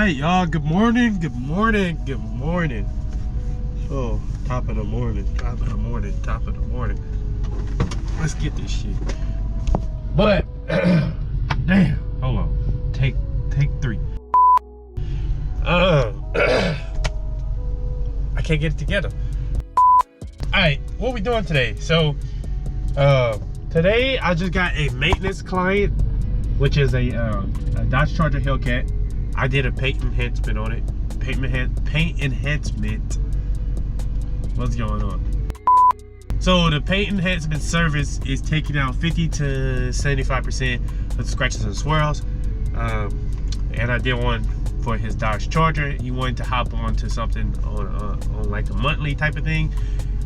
Alright, y'all, good morning. Oh, top of the morning. Let's get this shit. But, damn, hold on. Take 3. I can't get it together. Alright, what we doing today? So, today I just got a maintenance client, which is a Dodge Charger Hellcat. I did a paint enhancement on it. Paint enhancement. What's going on? So the paint enhancement service is taking out 50 to 75% of the scratches and swirls. And I did one for his Dodge Charger. He wanted to hop on to something on like a monthly type of thing.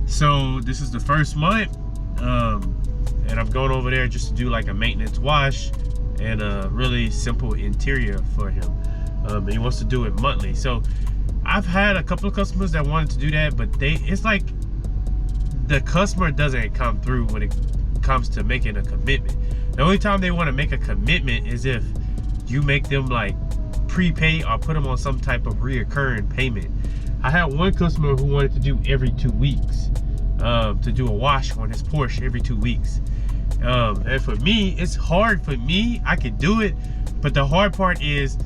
So this is the first month. And I'm going over there just to do like a maintenance wash and a really simple interior for him. He wants to do it monthly. So I've had a couple of customers that wanted to do that, but it's like the customer doesn't come through when it comes to making a commitment. The only time they want to make a commitment is if you make them like prepay or put them on some type of reoccurring payment. I had one customer who wanted to do every 2 weeks, to do a wash on his Porsche every 2 weeks. And for me, it's hard for me. I could do it, but the hard part is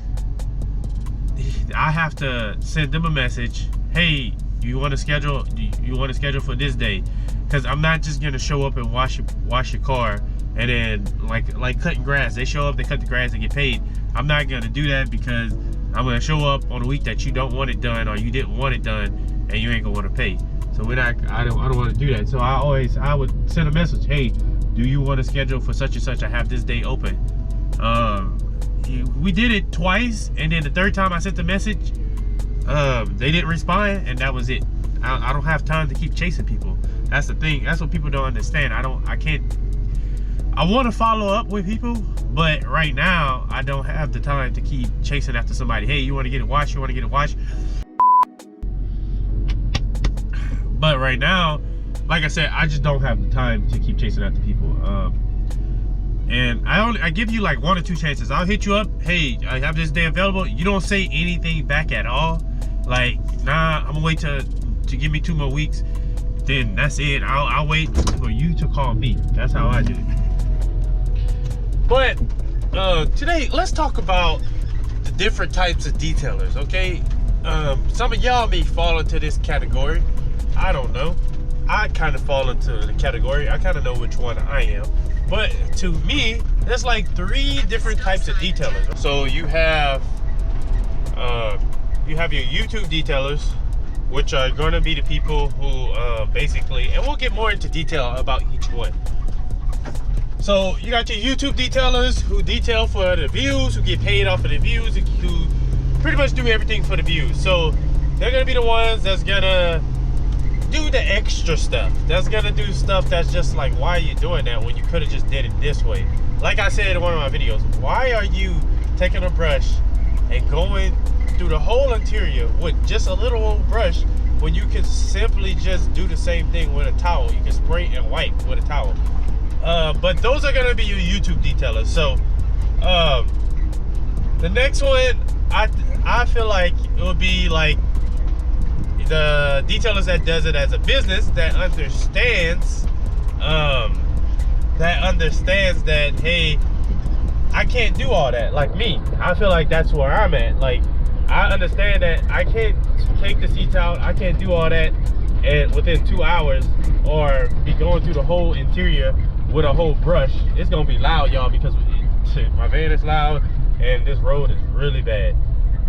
I have to send them a message. Hey, you want to schedule? You want to schedule for this day? Because I'm not just gonna show up and wash your car and then like cutting grass. They show up, they cut the grass, they get paid. I'm not gonna do that because I'm gonna show up on a week that you don't want it done or you didn't want it done, and you ain't gonna want to pay. So we're not. I don't want to do that. So I would send a message. Hey, do you want to schedule for such and such? I have this day open. We did it twice, and then the third time I sent the message, they didn't respond, and that was it. I don't have time to keep chasing people. That's the thing. That's what people don't understand. I want to follow up with people, but right now I don't have the time to keep chasing after somebody. Hey, you want to get it washed? You want to get it washed? But right now, like I said, I just don't have the time to keep chasing after people. And I give you like 1 or 2 chances. I'll hit you up. Hey, I have this day available. You don't say anything back at all. Like, nah, I'm gonna wait to give me 2 more weeks. Then that's it. I'll wait for you to call me. That's how I do it. But today, let's talk about the different types of detailers. Okay, some of y'all may fall into this category. I don't know. I kind of fall into the category. I kind of know which one I am. But to me, there's like 3 different types of detailers. So you have your YouTube detailers, which are going to be the people who basically, and we'll get more into detail about each one. So you got your YouTube detailers who detail for the views, who get paid off of the views, who pretty much do everything for the views. So they're going to be the ones that's going to do the extra stuff. That's gonna do stuff that's just like, why are you doing that when you could have just did it this way? Like I said in one of my videos, why are you taking a brush and going through the whole interior with just a little old brush when you can simply just do the same thing with a towel? You can spray and wipe with a towel. But those are gonna be your YouTube detailers. So the next one, I feel like it would be like the detailers that does it as a business, that understands that, hey, I can't do all that. Like me, I feel like that's where I'm at. Like, I understand that I can't take the seats out, I can't do all that and within 2 hours, or be going through the whole interior with a whole brush. It's gonna be loud, y'all, because my van is loud and this road is really bad.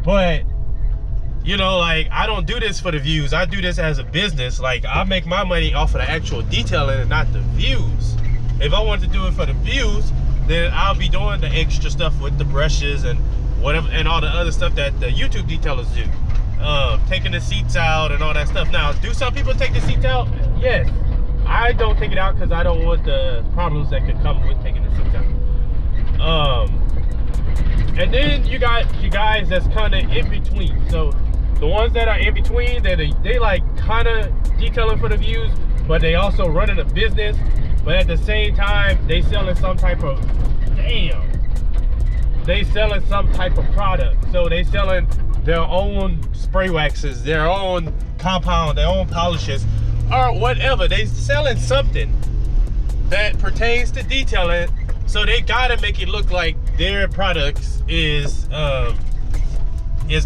But you know, like, I don't do this for the views. I do this as a business. Like, I make my money off of the actual detailing and not the views. If I want to do it for the views, then I'll be doing the extra stuff with the brushes and whatever, and all the other stuff that the YouTube detailers do. Taking the seats out and all that stuff. Now, do some people take the seats out? Yes. I don't take it out because I don't want the problems that could come with taking the seats out. And then you got you guys that's kind of in between. So the ones that are in between, they like kind of detailing for the views, but they also running a business. But at the same time, they selling some type of they selling some type of product. So they selling their own spray waxes, their own compound, their own polishes, or whatever. They selling something that pertains to detailing, so they gotta make it look like their products is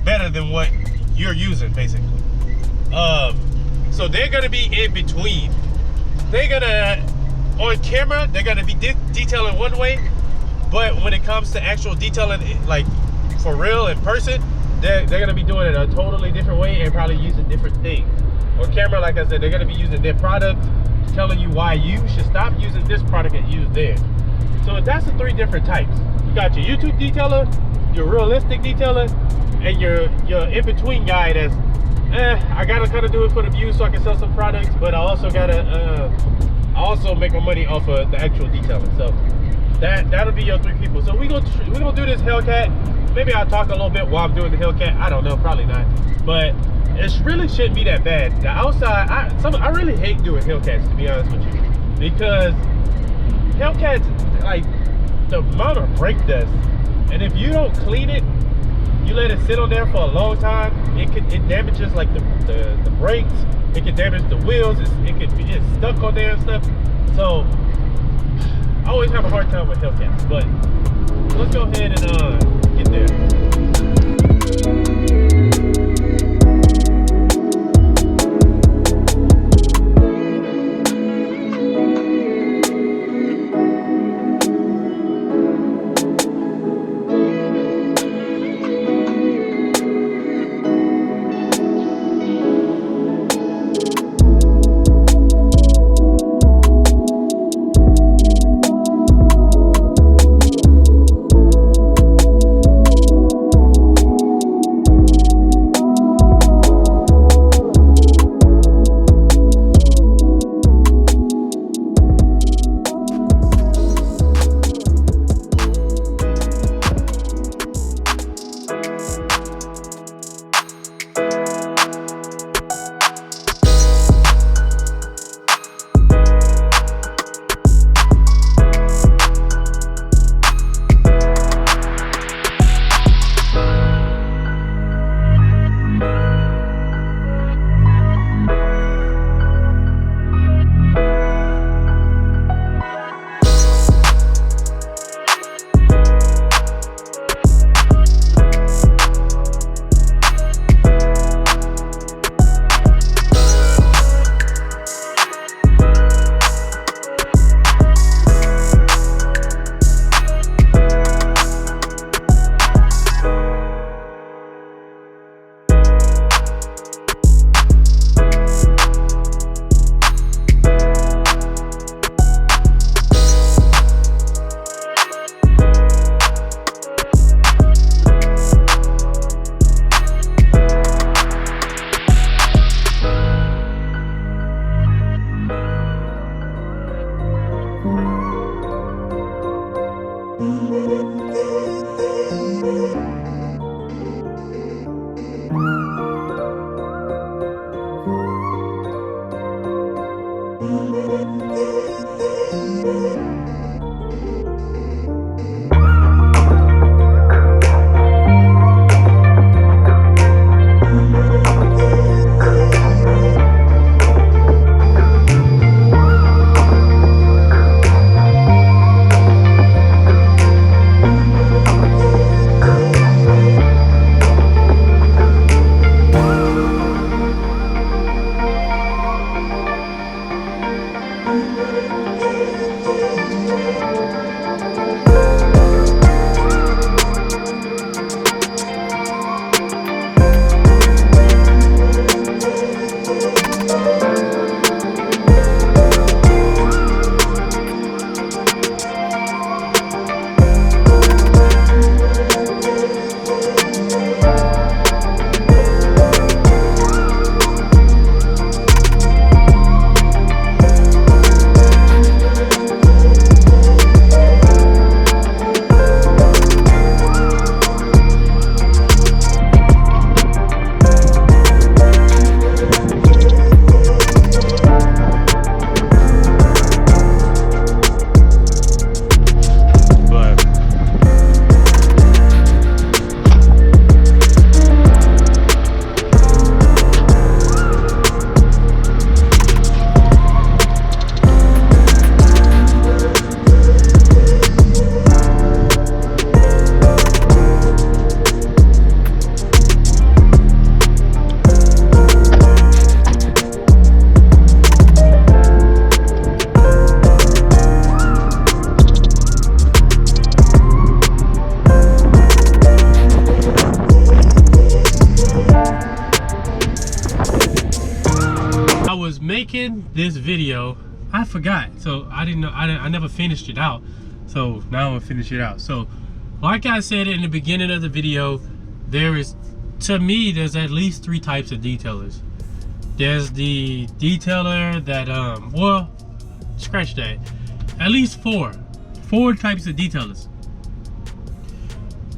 better than what you're using, basically. So they're gonna be in between. They're gonna, on camera, they're gonna be detailing one way, but when it comes to actual detailing, like for real in person, they're gonna be doing it a totally different way and probably using different things. On camera, like I said, they're gonna be using their product, telling you why you should stop using this product and use theirs. So that's the 3 different types. You got your YouTube detailer, your realistic detailer, and your in-between guy that's, I gotta kind of do it for the views so I can sell some products, but I also gotta make my money off of the actual detailing. So that'll be your 3 people. So we're gonna do this Hellcat. Maybe I'll talk a little bit while I'm doing the Hellcat. I don't know, probably not. But it really shouldn't be that bad. The outside, I really hate doing Hellcats, to be honest with you, because Hellcats, like the amount of brake dust, and if you don't clean it, you let it sit on there for a long time, it damages like the brakes, it can damage the wheels, it's stuck on there and stuff. So I always have a hard time with Hellcats, but let's go ahead and get there. this video, I forgot. So I didn't know, I never finished it out. So now I'm gonna finish it out. So like I said in the beginning of the video, to me, there's at least 3 types of detailers. There's the detailer that, well, scratch that. At least 4 types of detailers.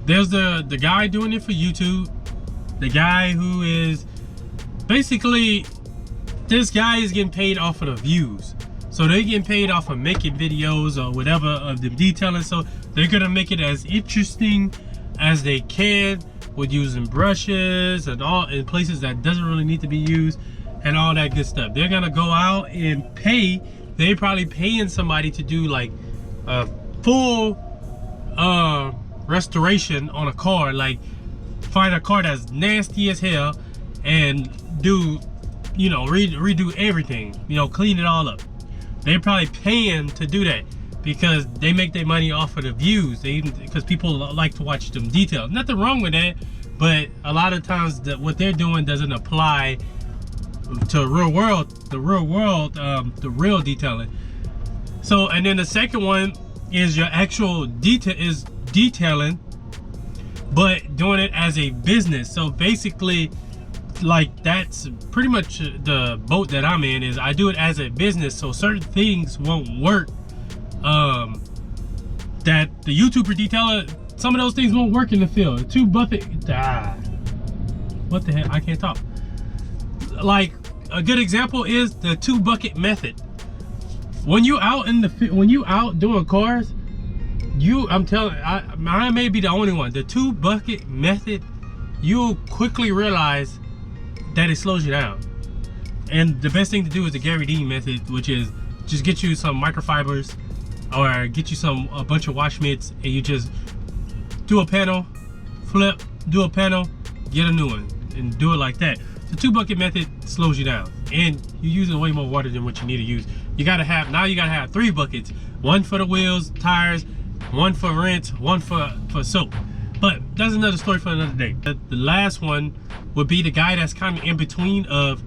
There's the guy doing it for YouTube. The guy who is basically, this guy is getting paid off of the views. So they're getting paid off of making videos or whatever of the detailing. So they're gonna make it as interesting as they can with using brushes and all in places that doesn't really need to be used and all that good stuff. They're gonna go out and pay. They're probably paying somebody to do like a full restoration on a car, like find a car that's nasty as hell and do, you know, redo everything, you know, clean it all up. They're probably paying to do that because they make their money off of the views. Because people like to watch them detail. Nothing wrong with that, but a lot of times what they're doing doesn't apply to the real detailing. So, and then the second one is your actual detailing, but doing it as a business. So basically, like, that's pretty much the boat that I'm in, is I do it as a business. So certain things won't work that the YouTuber detailer, some of those things won't work in the field. What the heck, I can't talk. Like a good example is the 2-bucket method. When you out doing cars, I'm telling, I may be the only one. The 2-bucket method, you'll quickly realize that it slows you down. And the best thing to do is the Gary D method, which is just get you some microfibers or get you a bunch of wash mitts, and you just do a panel, flip, do a panel, get a new one, and do it like that. The 2-bucket method slows you down, and you're using way more water than what you need to use. You gotta have 3 buckets, one for the wheels, tires, one for rinse, one for soap. But that's another story for another day. The last one would be the guy that's kind of in between of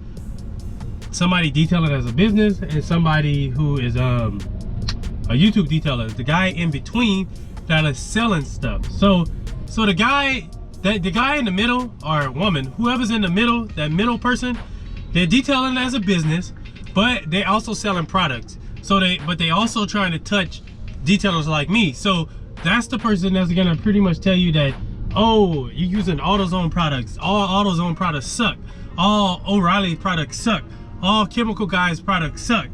somebody detailing as a business and somebody who is a YouTube detailer. The guy in between that is selling stuff. So the guy in the middle, or woman, whoever's in the middle, that middle person, they're detailing as a business, but they're also selling products. But they also trying to touch detailers like me. So that's the person that's gonna pretty much tell you that, oh, you're using AutoZone products. All AutoZone products suck. All O'Reilly products suck. All Chemical Guys products suck.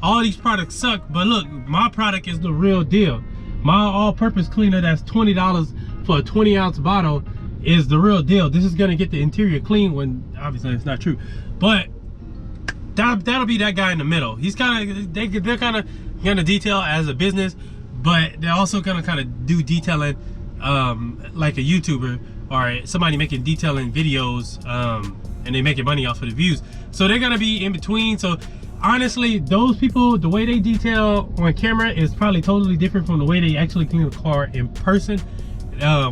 All these products suck, but look, my product is the real deal. My all-purpose cleaner that's $20 for a 20-ounce bottle is the real deal. This is gonna get the interior clean, when obviously it's not true. But that'll be that guy in the middle. They're kind of gonna detail as a business, but they're also gonna kind of do detailing like a YouTuber or somebody making detailing videos, and they making money off of the views. So they're gonna be in between. So honestly, those people, the way they detail on camera is probably totally different from the way they actually clean a car in person.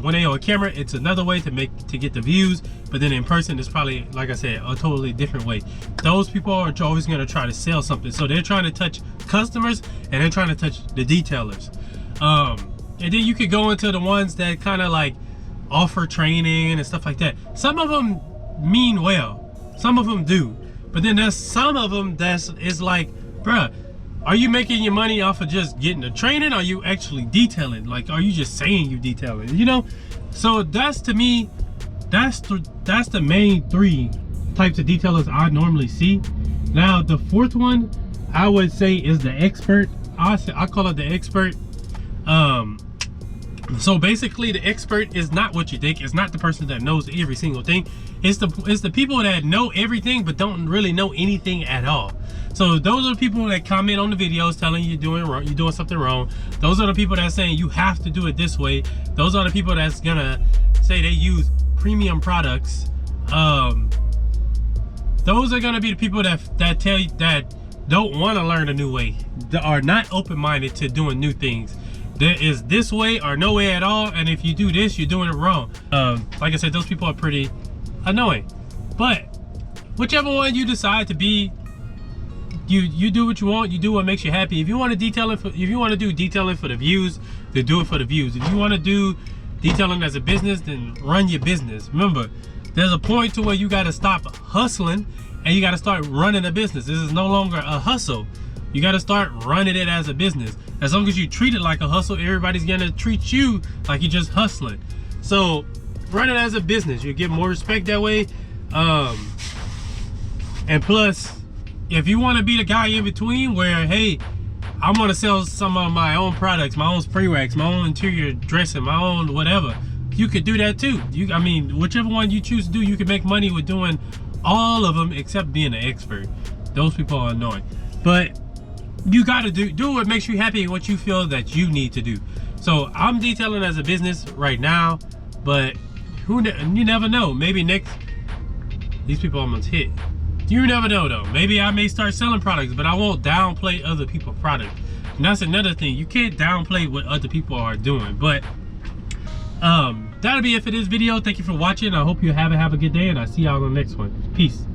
When they on camera, it's another way to get the views, but then in person it's probably, like I said, a totally different way. Those people are always going to try to sell something, so they're trying to touch customers and they're trying to touch the detailers. And then you could go into the ones that kind of like offer training and stuff like that. Some of them mean well, some of them do, but then there's some of them it's like, bruh, are you making your money off of just getting the training? Or are you actually detailing? Like, are you just saying you detailing? You know? So that's, to me, that's the main 3 types of detailers I normally see. Now the 4th one I would say is the expert. I call it the expert. So basically, the expert is not what you think. It's not the person that knows every single thing. It's the people that know everything but don't really know anything at all. So those are the people that comment on the videos telling you you're doing something wrong. Those are the people that's saying you have to do it this way. Those are the people that's gonna say they use premium products. Those are gonna be the people that tell you that don't want to learn a new way, that are not open-minded to doing new things. There is this way or no way at all, and if you do this, you're doing it wrong. Like I said, those people are pretty annoying. But whichever one you decide to be, you do what you want. You do what makes you happy. If you want to do detailing for the views, then do it for the views. If you want to do detailing as a business, then run your business. Remember, there's a point to where you got to stop hustling and you got to start running a business. This is no longer a hustle. You got to start running it as a business. As long as you treat it like a hustle, everybody's gonna treat you like you're just hustling. So run it as a business. You get more respect that way. And plus, if you want to be the guy in between where, hey, I want to sell some of my own products, my own spray wax, my own interior dressing, my own whatever, you could do that too. I mean, whichever one you choose to do, you can make money with doing all of them except being an expert. Those people are annoying. But you got to do what makes you happy and what you feel that you need to do. So I'm detailing as a business right now, but you never know. Maybe next, these people almost hit. You never know though. Maybe I may start selling products, but I won't downplay other people's products. And that's another thing. You can't downplay what other people are doing. But that'll be it for this video. Thank you for watching. I hope you have a good day, and I'll see y'all on the next one. Peace.